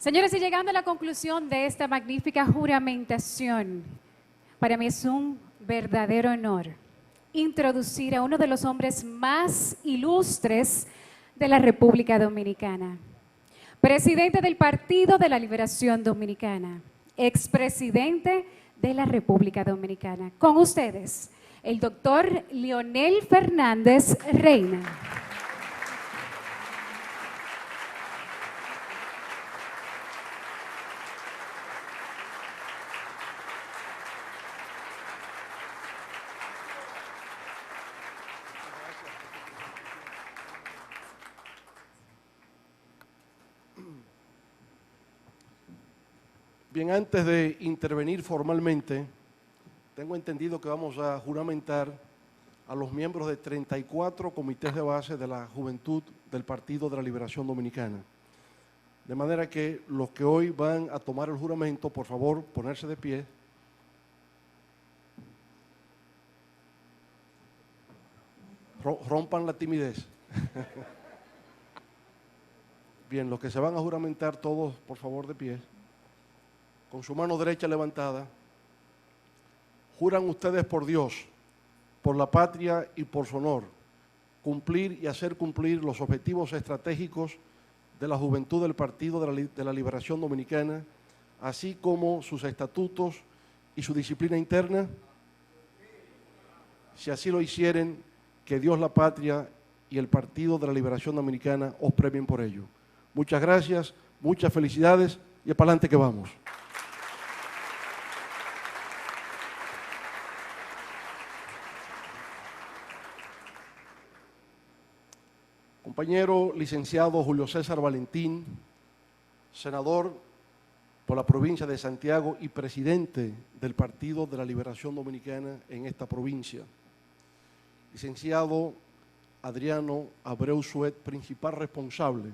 Señores, y llegando a la conclusión de esta magnífica juramentación, para mí es un verdadero honor introducir a uno de los hombres más ilustres de la República Dominicana. Presidente del Partido de la Liberación Dominicana, expresidente de la República Dominicana. Con ustedes, el doctor Leonel Fernández Reina. Bien, antes de intervenir formalmente, tengo entendido que vamos a juramentar a los miembros de 34 comités de base de la Juventud del Partido de la Liberación Dominicana. De manera que los que hoy van a tomar el juramento, por favor, ponerse de pie. Rompan la timidez. Bien, los que se van a juramentar todos, por favor, de pie. Con su mano derecha levantada, juran ustedes por Dios, por la patria y por su honor, cumplir y hacer cumplir los objetivos estratégicos de la juventud del Partido de la Liberación Dominicana, así como sus estatutos y su disciplina interna. Si así lo hicieren, que Dios, la patria y el Partido de la Liberación Dominicana os premien por ello. Muchas gracias, muchas felicidades y para adelante que vamos. Compañero licenciado Julio César Valentín, senador por la provincia de Santiago y presidente del Partido de la Liberación Dominicana en esta provincia. Licenciado Adriano Abreu Suet, principal responsable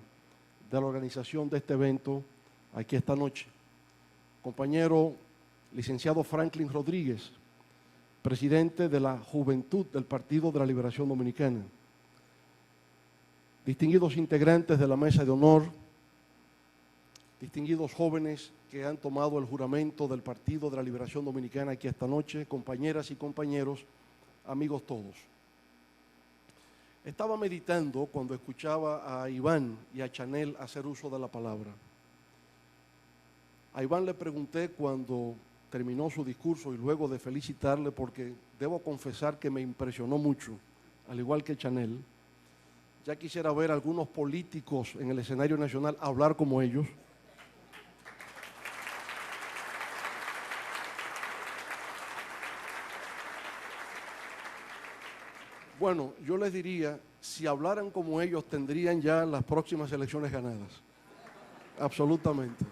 de la organización de este evento aquí esta noche. Compañero licenciado Franklin Rodríguez, presidente de la Juventud del Partido de la Liberación Dominicana. Distinguidos integrantes de la mesa de honor, distinguidos jóvenes que han tomado el juramento del Partido de la Liberación Dominicana aquí esta noche, compañeras y compañeros, amigos todos. Estaba meditando cuando escuchaba a Iván y a Chanel hacer uso de la palabra. A Iván le pregunté cuando terminó su discurso y luego de felicitarle, porque debo confesar que me impresionó mucho, al igual que Chanel. Ya quisiera ver a algunos políticos en el escenario nacional hablar como ellos. Bueno, yo les diría, si hablaran como ellos, tendrían ya las próximas elecciones ganadas. Absolutamente.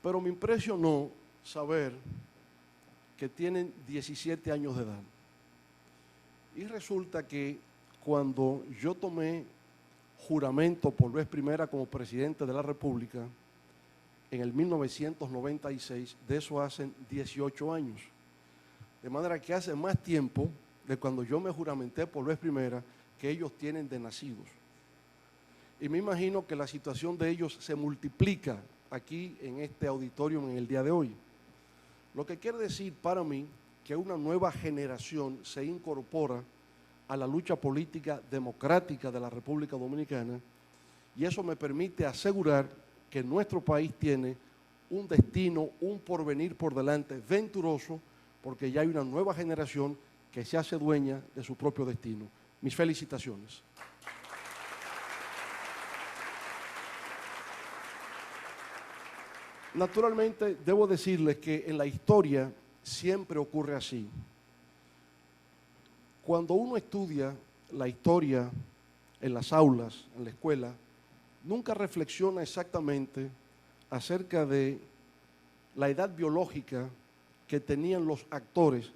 Pero me impresionó saber que tienen 17 años de edad. Y resulta que cuando yo tomé juramento por vez primera como presidente de la República, en el 1996, de eso hacen 18 años. De manera que hace más tiempo de cuando yo me juramenté por vez primera que ellos tienen de nacidos. Y me imagino que la situación de ellos se multiplica aquí en este auditorio en el día de hoy. Lo que quiere decir para mí que una nueva generación se incorpora a la lucha política democrática de la República Dominicana, y eso me permite asegurar que nuestro país tiene un destino, un porvenir por delante venturoso, porque ya hay una nueva generación que se hace dueña de su propio destino. Mis felicitaciones. Naturalmente, debo decirles que en la historia siempre ocurre así. Cuando uno estudia la historia en las aulas, en la escuela, nunca reflexiona exactamente acerca de la edad biológica que tenían los actores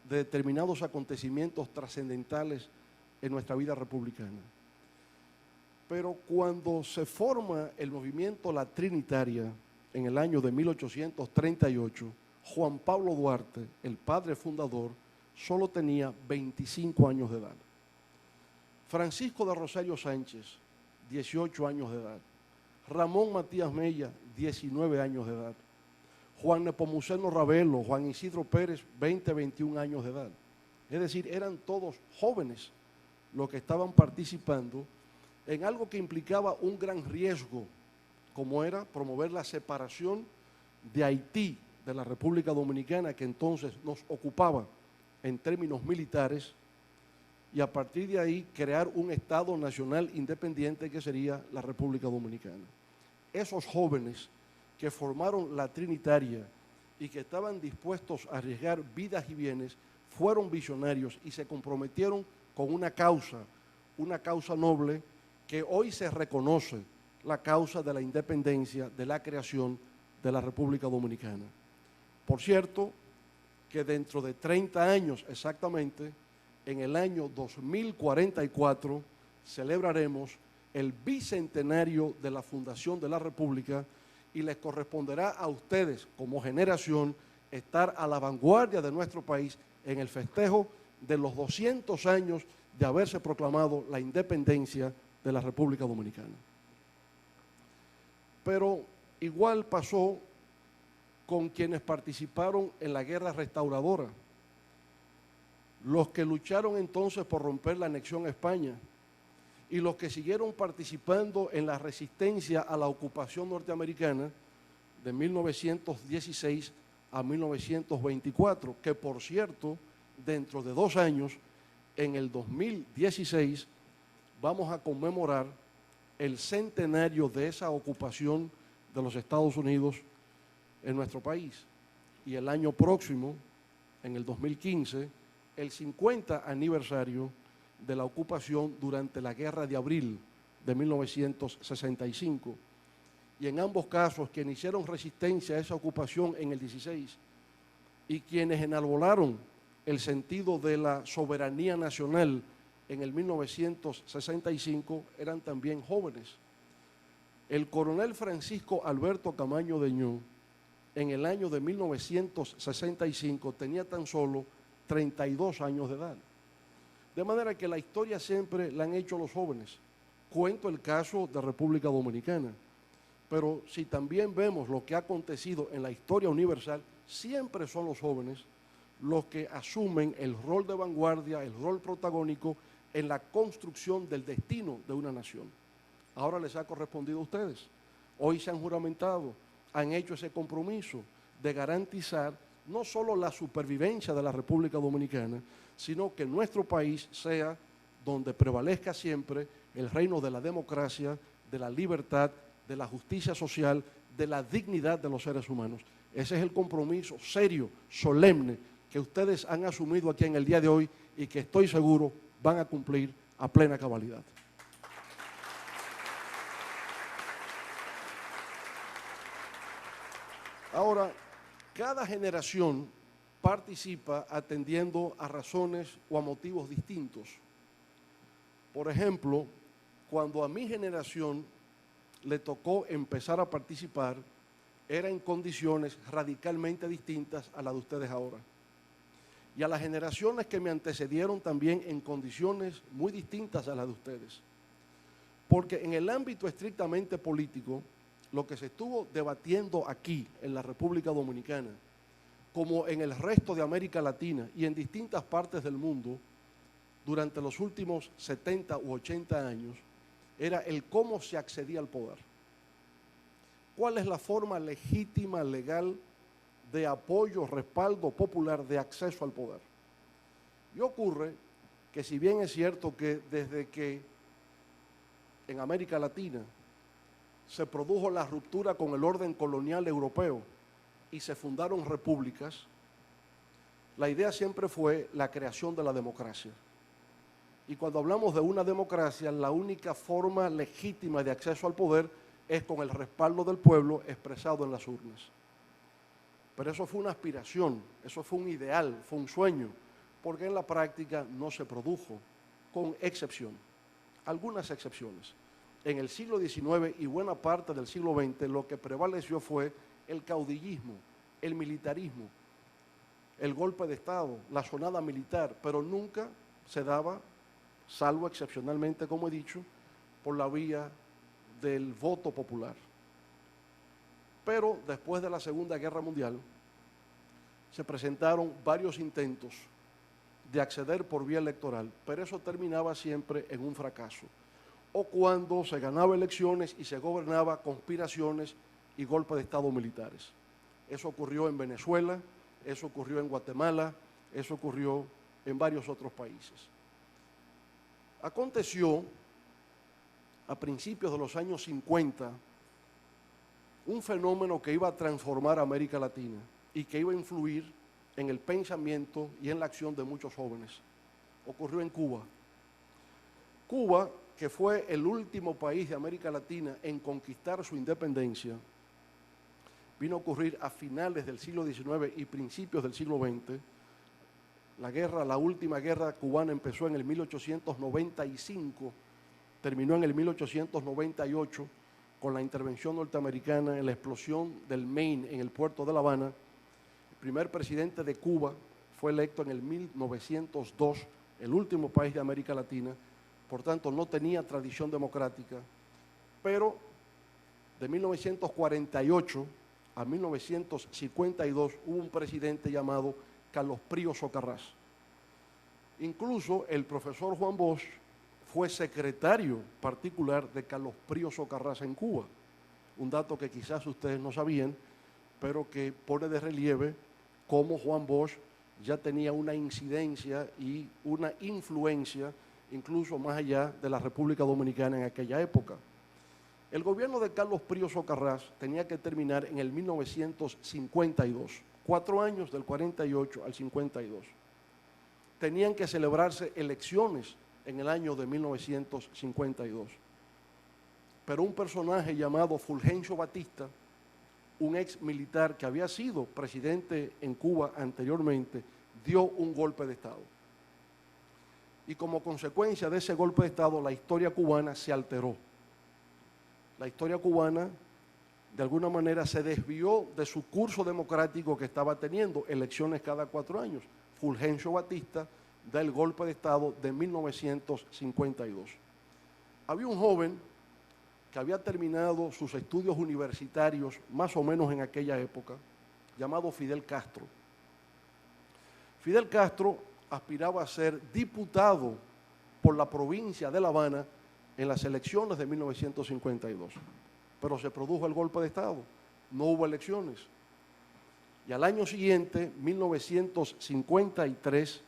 de determinados acontecimientos trascendentales en nuestra vida republicana. Pero cuando se forma el movimiento La Trinitaria en el año de 1838, Juan Pablo Duarte, el padre fundador, solo tenía 25 años de edad. Francisco de Rosario Sánchez, 18 años de edad. Ramón Matías Mella, 19 años de edad. Juan Nepomuceno Ravelo, Juan Isidro Pérez, 20, 21 años de edad. Es decir, eran todos jóvenes los que estaban participando en algo que implicaba un gran riesgo, como era promover la separación de Haití de la República Dominicana, que entonces nos ocupaba en términos militares, y a partir de ahí crear un Estado nacional independiente que sería la República Dominicana. Esos jóvenes que formaron la Trinitaria y que estaban dispuestos a arriesgar vidas y bienes, fueron visionarios y se comprometieron con una causa noble que hoy se reconoce, la causa de la independencia, de la creación de la República Dominicana. Por cierto, que dentro de 30 años exactamente, en el año 2044, celebraremos el bicentenario de la fundación de la República y les corresponderá a ustedes como generación estar a la vanguardia de nuestro país en el festejo de los 200 años de haberse proclamado la independencia de la República Dominicana. Pero igual pasó con quienes participaron en la guerra restauradora, los que lucharon entonces por romper la anexión a España y los que siguieron participando en la resistencia a la ocupación norteamericana de 1916 a 1924, que por cierto, dentro de 2 años, en el 2016, vamos a conmemorar el centenario de esa ocupación de los Estados Unidos en nuestro país. Y el año próximo, en el 2015, el 50 aniversario de la ocupación durante la Guerra de Abril de 1965. Y en ambos casos, quienes hicieron resistencia a esa ocupación en el 16 y quienes enarbolaron el sentido de la soberanía nacional en el 1965 eran también jóvenes. El coronel Francisco Alberto Camaño Deñó, en el año de 1965, tenía tan solo 32 años de edad. De manera que la historia siempre la han hecho los jóvenes. Cuento el caso de República Dominicana, pero si también vemos lo que ha acontecido en la historia universal, siempre son los jóvenes los que asumen el rol de vanguardia, el rol protagónico en la construcción del destino de una nación. Ahora les ha correspondido a ustedes. Hoy se han juramentado, han hecho ese compromiso de garantizar no solo la supervivencia de la República Dominicana, sino que nuestro país sea donde prevalezca siempre el reino de la democracia, de la libertad, de la justicia social, de la dignidad de los seres humanos. Ese es el compromiso serio, solemne, que ustedes han asumido aquí en el día de hoy y que estoy seguro van a cumplir a plena cabalidad. Ahora, cada generación participa atendiendo a razones o a motivos distintos. Por ejemplo, cuando a mi generación le tocó empezar a participar, era en condiciones radicalmente distintas a las de ustedes ahora. Y a las generaciones que me antecedieron también en condiciones muy distintas a las de ustedes. Porque en el ámbito estrictamente político, lo que se estuvo debatiendo aquí en la República Dominicana, como en el resto de América Latina y en distintas partes del mundo, durante los últimos 70 u 80 años, era el cómo se accedía al poder. ¿Cuál es la forma legítima, legal, de apoyo, respaldo popular, de acceso al poder? Y ocurre que si bien es cierto que desde que en América Latina se produjo la ruptura con el orden colonial europeo y se fundaron repúblicas, la idea siempre fue la creación de la democracia. Y cuando hablamos de una democracia, la única forma legítima de acceso al poder es con el respaldo del pueblo expresado en las urnas. Pero eso fue una aspiración, eso fue un ideal, fue un sueño, porque en la práctica no se produjo, con excepción, algunas excepciones. En el siglo XIX y buena parte del siglo XX lo que prevaleció fue el caudillismo, el militarismo, el golpe de Estado, la sonada militar, pero nunca se daba, salvo excepcionalmente, como he dicho, por la vía del voto popular. Pero después de la Segunda Guerra Mundial se presentaron varios intentos de acceder por vía electoral, pero eso terminaba siempre en un fracaso. O cuando se ganaba elecciones y se gobernaba conspiraciones y golpes de Estado militares. Eso ocurrió en Venezuela, eso ocurrió en Guatemala, eso ocurrió en varios otros países. Aconteció a principios de los años 50 un fenómeno que iba a transformar a América Latina y que iba a influir en el pensamiento y en la acción de muchos jóvenes. Ocurrió en Cuba. Cuba, que fue el último país de América Latina en conquistar su independencia, vino a ocurrir a finales del siglo XIX y principios del siglo XX. La última guerra cubana empezó en el 1895, terminó en el 1898 con la intervención norteamericana en la explosión del Maine en el puerto de La Habana. El primer presidente de Cuba fue electo en el 1902, el último país de América Latina, por tanto no tenía tradición democrática, pero de 1948 a 1952 hubo un presidente llamado Carlos Prío Socarrás. Incluso el profesor Juan Bosch fue secretario particular de Carlos Prío Socarrás en Cuba, un dato que quizás ustedes no sabían, pero que pone de relieve cómo Juan Bosch ya tenía una incidencia y una influencia incluso más allá de la República Dominicana en aquella época. El gobierno de Carlos Prío Socarrás tenía que terminar en el 1952, 4 años del 48 al 52. Tenían que celebrarse elecciones en el año de 1952. Pero un personaje llamado Fulgencio Batista, un ex militar que había sido presidente en Cuba anteriormente, dio un golpe de Estado. Y como consecuencia de ese golpe de Estado, la historia cubana se alteró. La historia cubana, de alguna manera, se desvió de su curso democrático que estaba teniendo, elecciones cada 4 años. Fulgencio Batista da el golpe de Estado de 1952. Había un joven que había terminado sus estudios universitarios más o menos en aquella época, llamado Fidel Castro. Fidel Castro aspiraba a ser diputado por la provincia de La Habana en las elecciones de 1952, pero se produjo el golpe de Estado, no hubo elecciones. Y al año siguiente, 1953,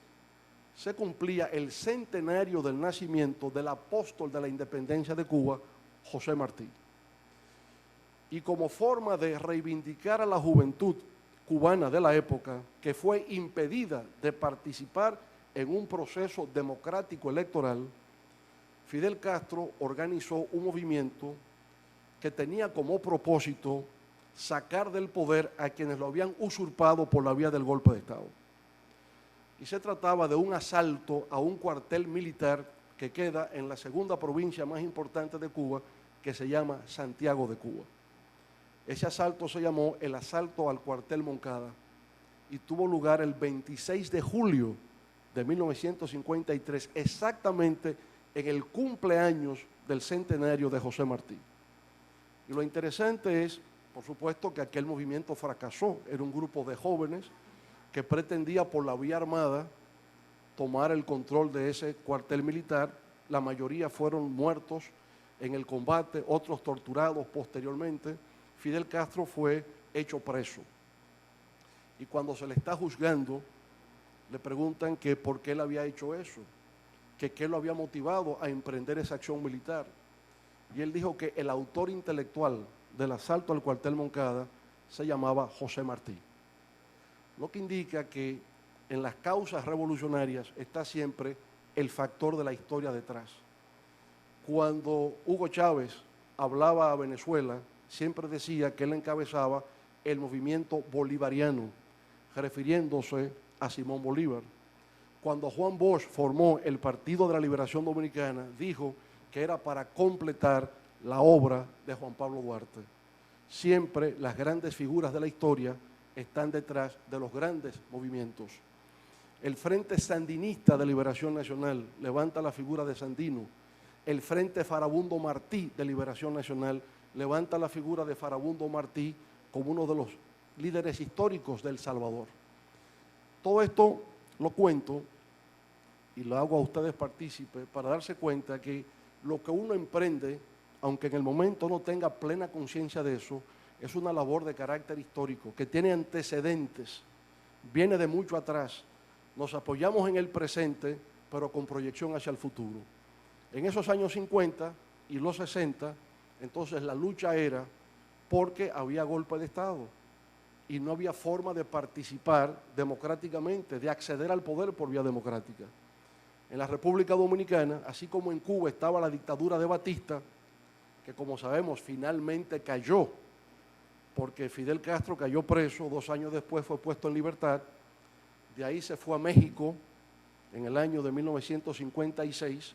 se cumplía el centenario del nacimiento del apóstol de la independencia de Cuba, José Martí. Y como forma de reivindicar a la juventud cubana de la época, que fue impedida de participar en un proceso democrático electoral, Fidel Castro organizó un movimiento que tenía como propósito sacar del poder a quienes lo habían usurpado por la vía del golpe de Estado. Y se trataba de un asalto a un cuartel militar que queda en la segunda provincia más importante de Cuba, que se llama Santiago de Cuba. Ese asalto se llamó el asalto al cuartel Moncada y tuvo lugar el 26 de julio de 1953, exactamente en el cumpleaños del centenario de José Martí. Y lo interesante es, por supuesto, que aquel movimiento fracasó. Era un grupo de jóvenes que pretendía por la vía armada tomar el control de ese cuartel militar. La mayoría fueron muertos en el combate, otros torturados posteriormente. Fidel Castro fue hecho preso. Y cuando se le está juzgando, le preguntan que por qué él había hecho eso, que qué lo había motivado a emprender esa acción militar. Y él dijo que el autor intelectual del asalto al cuartel Moncada se llamaba José Martí. Lo que indica que en las causas revolucionarias está siempre el factor de la historia detrás. Cuando Hugo Chávez hablaba a Venezuela, siempre decía que él encabezaba el movimiento bolivariano, refiriéndose a Simón Bolívar. Cuando Juan Bosch formó el Partido de la Liberación Dominicana, dijo que era para completar la obra de Juan Pablo Duarte. Siempre las grandes figuras de la historia están detrás de los grandes movimientos. El Frente Sandinista de Liberación Nacional levanta la figura de Sandino. el Frente Farabundo Martí de Liberación Nacional levanta la figura de Farabundo Martí como uno de los líderes históricos de El Salvador. Todo esto lo cuento y lo hago a ustedes partícipes para darse cuenta que lo que uno emprende, aunque en el momento no tenga plena conciencia de eso, es una labor de carácter histórico, que tiene antecedentes, viene de mucho atrás. Nos apoyamos en el presente, pero con proyección hacia el futuro. En esos años 50 y los 60, entonces la lucha era porque había golpe de Estado y no había forma de participar democráticamente, de acceder al poder por vía democrática. En la República Dominicana, así como en Cuba estaba la dictadura de Batista, que como sabemos finalmente cayó, porque Fidel Castro cayó preso, 2 años después fue puesto en libertad, de ahí se fue a México en el año de 1956,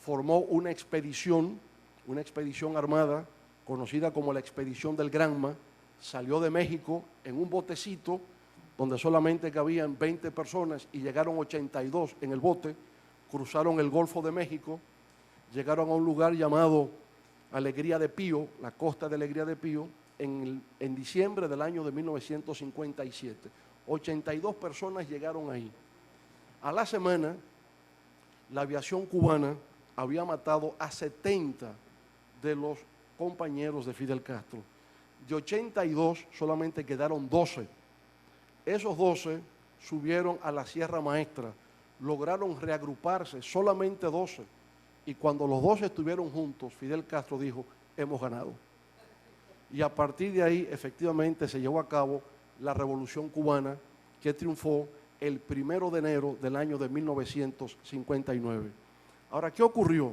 formó una expedición armada, conocida como la Expedición del Granma, salió de México en un botecito donde solamente cabían 20 personas y llegaron 82 en el bote, cruzaron el Golfo de México, llegaron a un lugar llamado Alegría de Pío, la costa de Alegría de Pío, en diciembre del año de 1957. 82 personas llegaron ahí. A la semana, la aviación cubana había matado a 70 de los compañeros de Fidel Castro. De 82 solamente quedaron 12. Esos 12 subieron a la Sierra Maestra, lograron reagruparse, solamente 12. Y cuando los 12 estuvieron juntos, Fidel Castro dijo, hemos ganado. Y a partir de ahí, efectivamente, se llevó a cabo la Revolución Cubana, que triunfó el 1 de enero del año de 1959. Ahora, ¿qué ocurrió?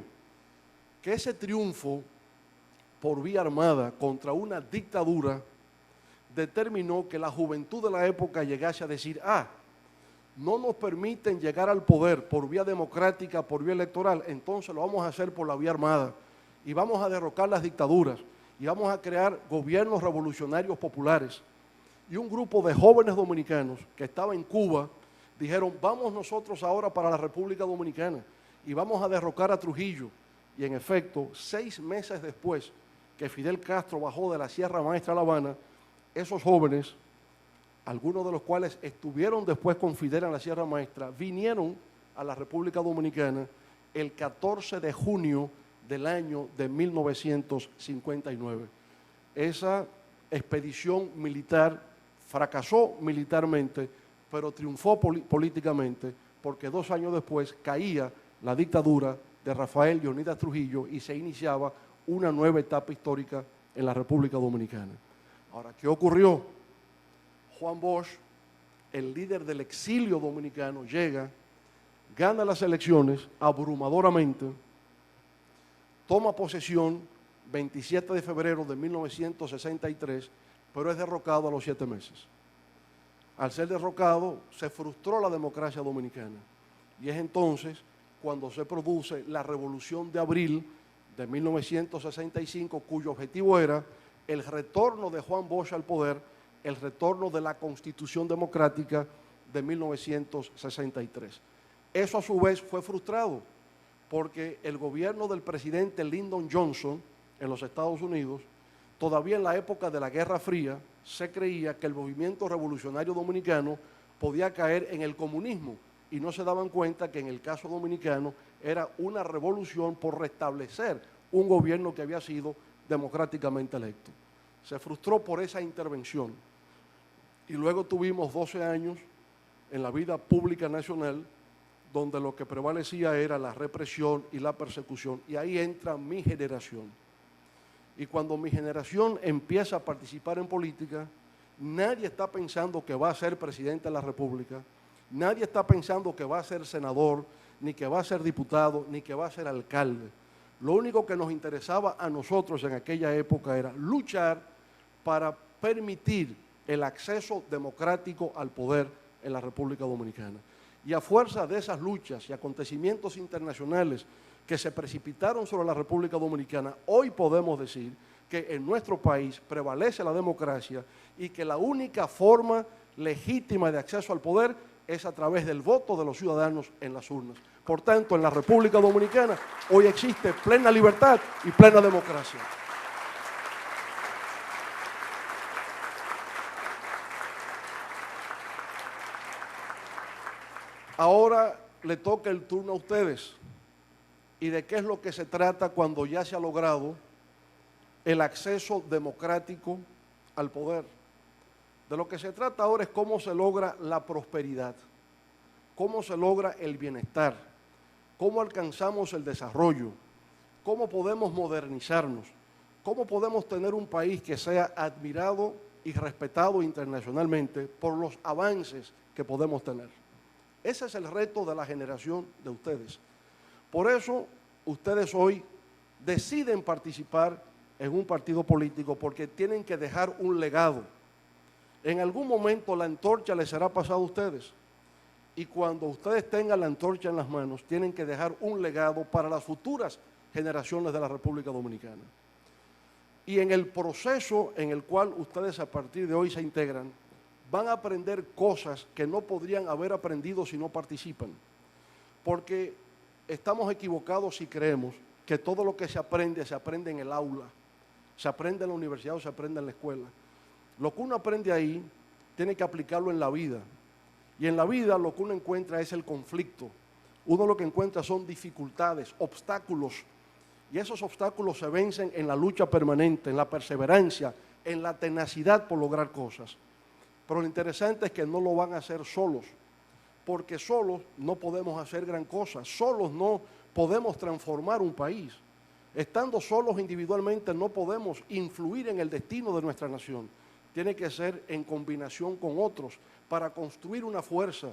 Que ese triunfo por vía armada contra una dictadura determinó que la juventud de la época llegase a decir, no nos permiten llegar al poder por vía democrática, por vía electoral, entonces lo vamos a hacer por la vía armada y vamos a derrocar las dictaduras y vamos a crear gobiernos revolucionarios populares. Y un grupo de jóvenes dominicanos que estaba en Cuba dijeron, vamos nosotros ahora para la República Dominicana y vamos a derrocar a Trujillo. Y en efecto, 6 meses después que Fidel Castro bajó de la Sierra Maestra a La Habana, esos jóvenes, algunos de los cuales estuvieron después con Fidel en la Sierra Maestra, vinieron a la República Dominicana el 14 de junio del año de 1959. Esa expedición militar fracasó militarmente, pero triunfó políticamente, porque 2 años después caía la dictadura de Rafael Leónidas Trujillo y se iniciaba una nueva etapa histórica en la República Dominicana. Ahora, ¿qué ocurrió? Juan Bosch, el líder del exilio dominicano, llega, gana las elecciones abrumadoramente, toma posesión 27 de febrero de 1963, pero es derrocado a los 7 meses. Al ser derrocado, se frustró la democracia dominicana. Y es entonces cuando se produce la Revolución de Abril de 1965, cuyo objetivo era el retorno de Juan Bosch al poder, el retorno de la Constitución Democrática de 1963. Eso a su vez fue frustrado porque el gobierno del presidente Lyndon Johnson en los Estados Unidos, todavía en la época de la Guerra Fría, se creía que el movimiento revolucionario dominicano podía caer en el comunismo y no se daban cuenta que en el caso dominicano era una revolución por restablecer un gobierno que había sido democráticamente electo. Se frustró por esa intervención y luego tuvimos 12 años en la vida pública nacional donde lo que prevalecía era la represión y la persecución, y ahí entra mi generación. Y cuando mi generación empieza a participar en política, nadie está pensando que va a ser presidente de la República, nadie está pensando que va a ser senador, ni que va a ser diputado, ni que va a ser alcalde. Lo único que nos interesaba a nosotros en aquella época era luchar para permitir el acceso democrático al poder en la República Dominicana. Y a fuerza de esas luchas y acontecimientos internacionales que se precipitaron sobre la República Dominicana, hoy podemos decir que en nuestro país prevalece la democracia y que la única forma legítima de acceso al poder es a través del voto de los ciudadanos en las urnas. Por tanto, en la República Dominicana hoy existe plena libertad y plena democracia. Ahora le toca el turno a ustedes. ¿Y de qué es lo que se trata cuando ya se ha logrado el acceso democrático al poder? De lo que se trata ahora es cómo se logra la prosperidad, cómo se logra el bienestar, cómo alcanzamos el desarrollo, cómo podemos modernizarnos, cómo podemos tener un país que sea admirado y respetado internacionalmente por los avances que podemos tener. Ese es el reto de la generación de ustedes. Por eso, ustedes hoy deciden participar en un partido político porque tienen que dejar un legado. En algún momento la antorcha les será pasada a ustedes. Y cuando ustedes tengan la antorcha en las manos, tienen que dejar un legado para las futuras generaciones de la República Dominicana. Y en el proceso en el cual ustedes a partir de hoy se integran, van a aprender cosas que no podrían haber aprendido si no participan. Porque estamos equivocados si creemos que todo lo que se aprende en el aula, se aprende en la universidad o se aprende en la escuela. Lo que uno aprende ahí, tiene que aplicarlo en la vida. Y en la vida lo que uno encuentra es el conflicto. Uno lo que encuentra son dificultades, obstáculos. Y esos obstáculos se vencen en la lucha permanente, en la perseverancia, en la tenacidad por lograr cosas. Pero lo interesante es que no lo van a hacer solos, porque solos no podemos hacer gran cosa, solos no podemos transformar un país. Estando solos individualmente no podemos influir en el destino de nuestra nación. Tiene que ser en combinación con otros para construir una fuerza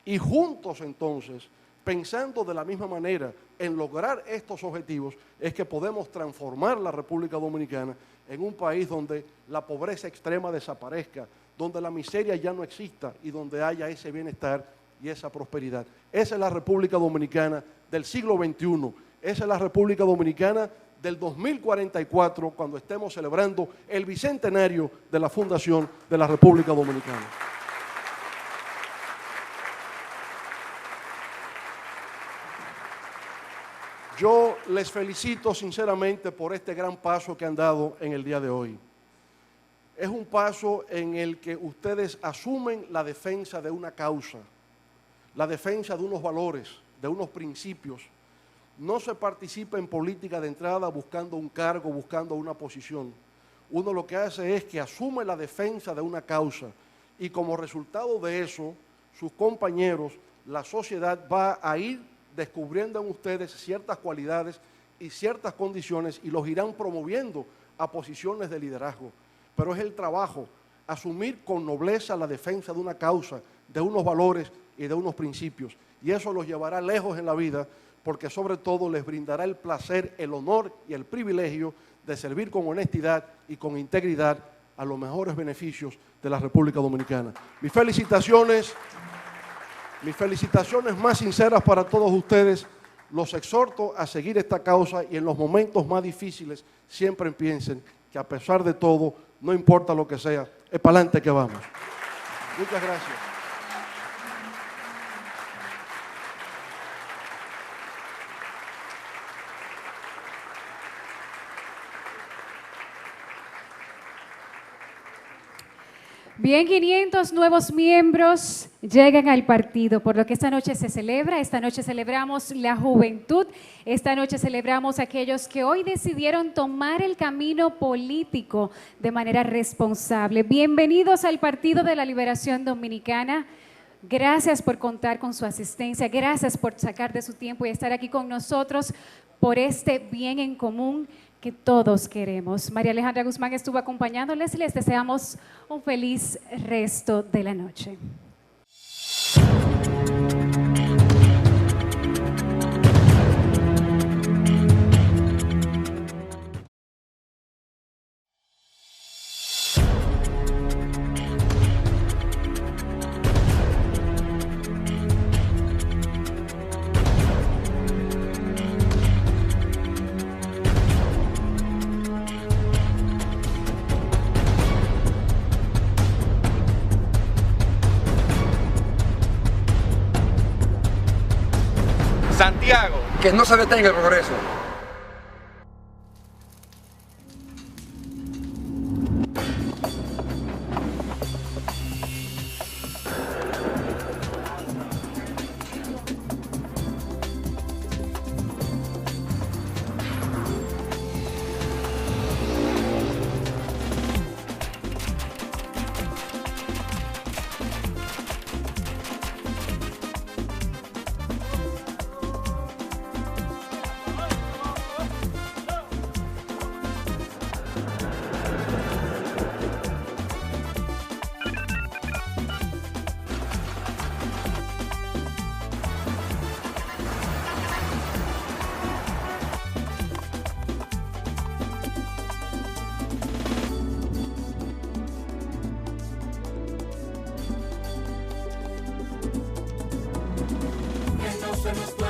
y juntos entonces, pensando de la misma manera en lograr estos objetivos, es que podemos transformar la República Dominicana en un país donde la pobreza extrema desaparezca, donde la miseria ya no exista y donde haya ese bienestar y esa prosperidad. Esa es la República Dominicana del siglo XXI, esa es la República Dominicana del 2044, cuando estemos celebrando el bicentenario de la fundación de la República Dominicana. Yo les felicito sinceramente por este gran paso que han dado en el día de hoy. Es un paso en el que ustedes asumen la defensa de una causa, la defensa de unos valores, de unos principios. No se participa en política de entrada buscando un cargo, buscando una posición. Uno lo que hace es que asume la defensa de una causa y como resultado de eso, sus compañeros, la sociedad va a ir descubriendo en ustedes ciertas cualidades y ciertas condiciones y los irán promoviendo a posiciones de liderazgo. Pero es el trabajo, asumir con nobleza la defensa de una causa, de unos valores y de unos principios. Y eso los llevará lejos en la vida, porque sobre todo les brindará el placer, el honor y el privilegio de servir con honestidad y con integridad a los mejores beneficios de la República Dominicana. Mis felicitaciones más sinceras para todos ustedes. Los exhorto a seguir esta causa y en los momentos más difíciles siempre piensen que a pesar de todo, no importa lo que sea, es para adelante que vamos. Muchas gracias. Bien, 500 nuevos miembros llegan al partido, por lo que esta noche se celebra, esta noche celebramos la juventud, esta noche celebramos a aquellos que hoy decidieron tomar el camino político de manera responsable. Bienvenidos al Partido de la Liberación Dominicana. Gracias por contar con su asistencia, gracias por sacar de su tiempo y estar aquí con nosotros por este bien en común que todos queremos. María Alejandra Guzmán estuvo acompañándoles y les deseamos un feliz resto de la noche. Santiago. Que no se detenga el progreso. Que no se nos puede